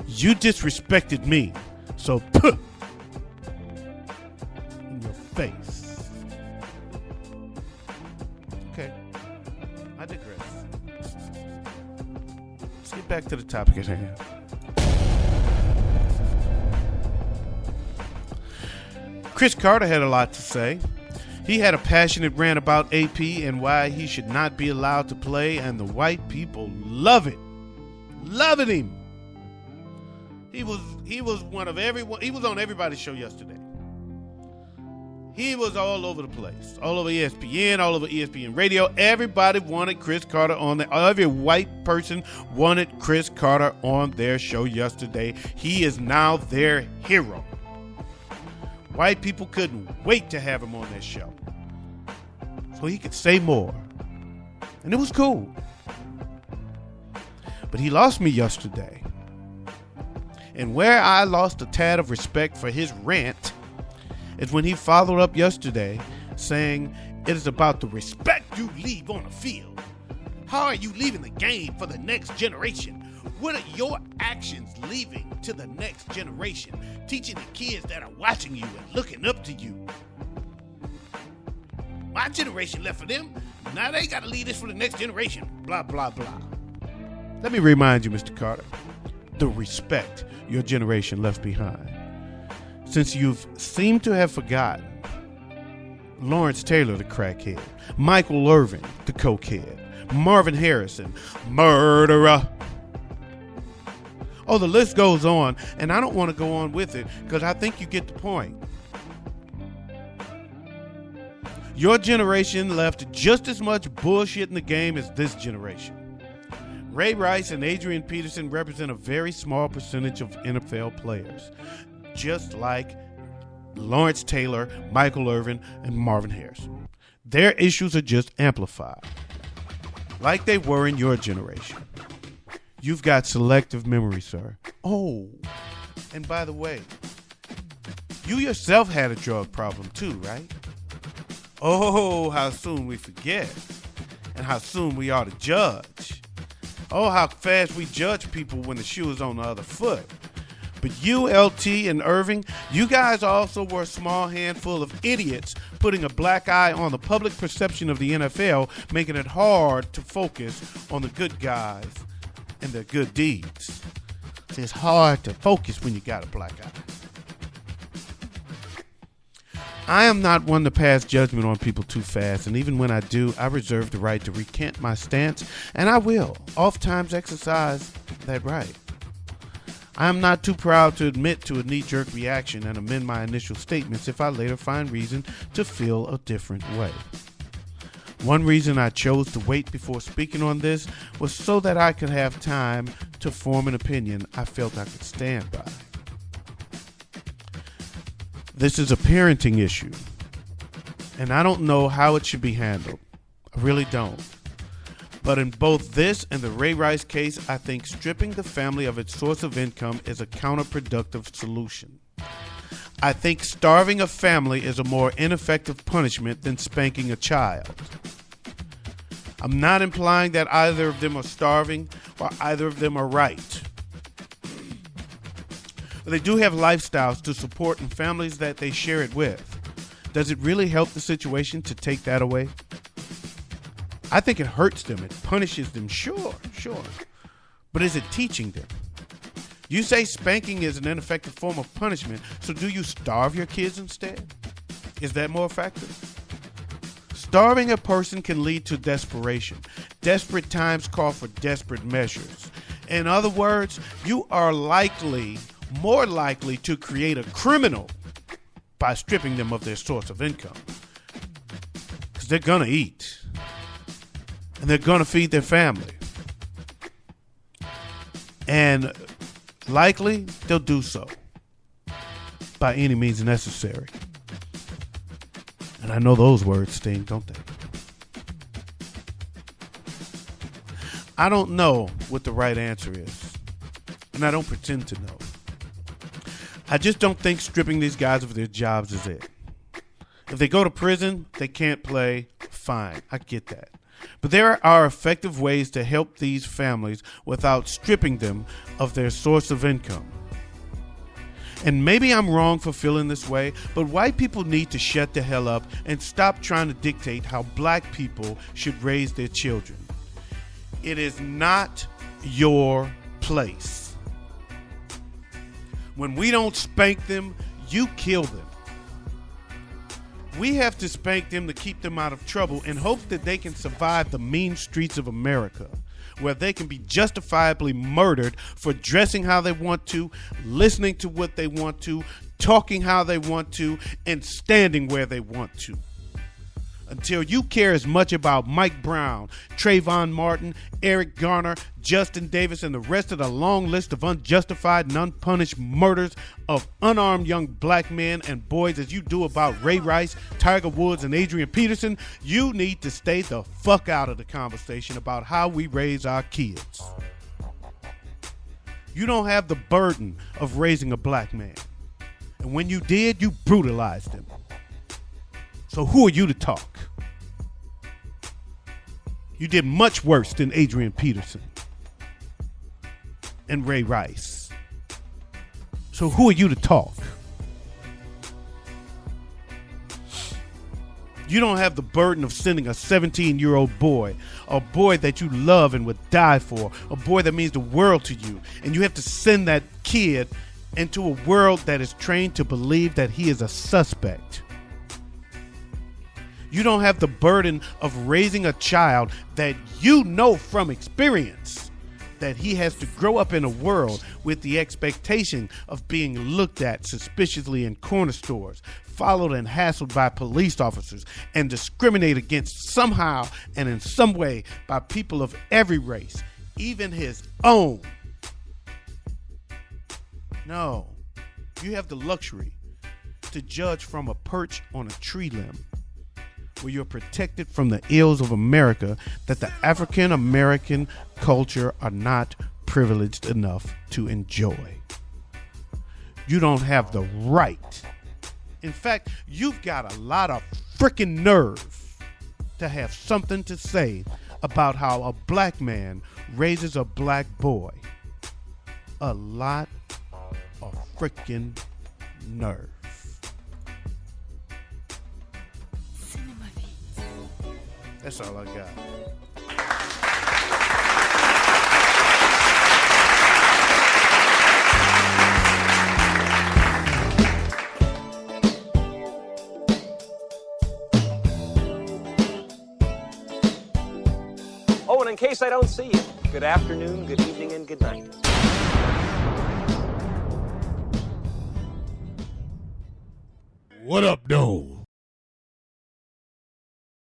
You disrespected me, so puh, in your face. Okay, I digress. Let's get back to the topic at hand. Chris Carter had a lot to say. He had a passionate rant about AP and why he should not be allowed to play, and the white people love it. Loving him. He was one of everyone. He was on everybody's show yesterday. He was all over the place. All over ESPN, all over ESPN radio. Everybody wanted Chris Carter on there. Every white person wanted Chris Carter on their show yesterday. He is now their hero. White people couldn't wait to have him on their show so he could say more. And it was cool. But he lost me yesterday. And where I lost a tad of respect for his rant is when he followed up yesterday saying it is about the respect you leave on the field. How are you leaving the game for the next generation? What are your actions leaving to the next generation? Teaching the kids that are watching you and looking up to you. My generation left for them. Now they got to leave this for the next generation. Blah, blah, blah. Let me remind you, Mr. Carter, the respect your generation left behind. Since you've seemed to have forgotten Lawrence Taylor, the crackhead, Michael Irvin, the cokehead, Marvin Harrison, murderer. Oh, the list goes on, and I don't want to go on with it because I think you get the point. Your generation left just as much bullshit in the game as this generation. Ray Rice and Adrian Peterson represent a very small percentage of NFL players, just like Lawrence Taylor, Michael Irvin, and Marvin Harrison. Their issues are just amplified, like they were in your generation. You've got selective memory, sir. Oh, and by the way, you yourself had a drug problem too, right? Oh, how soon we forget, and how soon we ought to judge. Oh, how fast we judge people when the shoe is on the other foot. But you, LT, and Irving, you guys also were a small handful of idiots putting a black eye on the public perception of the NFL, making it hard to focus on the good guys and their good deeds. It's hard to focus when you got a black eye. I am not one to pass judgment on people too fast, and even when I do, I reserve the right to recant my stance, and I will oftentimes exercise that right. I am not too proud to admit to a knee-jerk reaction and amend my initial statements if I later find reason to feel a different way. One reason I chose to wait before speaking on this was so that I could have time to form an opinion I felt I could stand by. This is a parenting issue, and I don't know how it should be handled. I really don't. But in both this and the Ray Rice case, I think stripping the family of its source of income is a counterproductive solution. I think starving a family is a more ineffective punishment than spanking a child. I'm not implying that either of them are starving or either of them are right. But they do have lifestyles to support and families that they share it with. Does it really help the situation to take that away? I think it hurts them. It punishes them. Sure. But is it teaching them? You say spanking is an ineffective form of punishment, so do you starve your kids instead? Is that more effective? Starving a person can lead to desperation. Desperate times call for desperate measures. In other words, you are more likely to create a criminal by stripping them of their source of income. Because they're going to eat. And they're going to feed their family. And likely, they'll do so by any means necessary. And I know those words sting, don't they? I don't know what the right answer is. And I don't pretend to know. I just don't think stripping these guys of their jobs is it. If they go to prison, they can't play, fine. I get that. But there are effective ways to help these families without stripping them of their source of income. And maybe I'm wrong for feeling this way, but white people need to shut the hell up and stop trying to dictate how black people should raise their children. It is not your place. When we don't spank them, you kill them. We have to spank them to keep them out of trouble in hopes that they can survive the mean streets of America, where they can be justifiably murdered for dressing how they want to, listening to what they want to, talking how they want to, and standing where they want to. Until you care as much about Mike Brown, Trayvon Martin, Eric Garner, Justin Davis, and the rest of the long list of unjustified and unpunished murders of unarmed young black men and boys as you do about Ray Rice, Tiger Woods, and Adrian Peterson, you need to stay the fuck out of the conversation about how we raise our kids. You don't have the burden of raising a black man. And when you did, you brutalized him. So who are you to talk? You did much worse than Adrian Peterson and Ray Rice. So who are you to talk? You don't have the burden of sending a 17-year-old boy, a boy that you love and would die for, a boy that means the world to you, and you have to send that kid into a world that is trained to believe that he is a suspect. You don't have the burden of raising a child that you know from experience that he has to grow up in a world with the expectation of being looked at suspiciously in corner stores, followed and hassled by police officers, and discriminated against somehow and in some way by people of every race, even his own. No, you have the luxury to judge from a perch on a tree limb, where you're protected from the ills of America that the African American culture are not privileged enough to enjoy. You don't have the right. In fact, you've got a lot of freaking nerve to have something to say about how a black man raises a black boy. A lot of freaking nerve. That's all I got. Oh, and in case I don't see you, good afternoon, good evening, and good night. What up, though?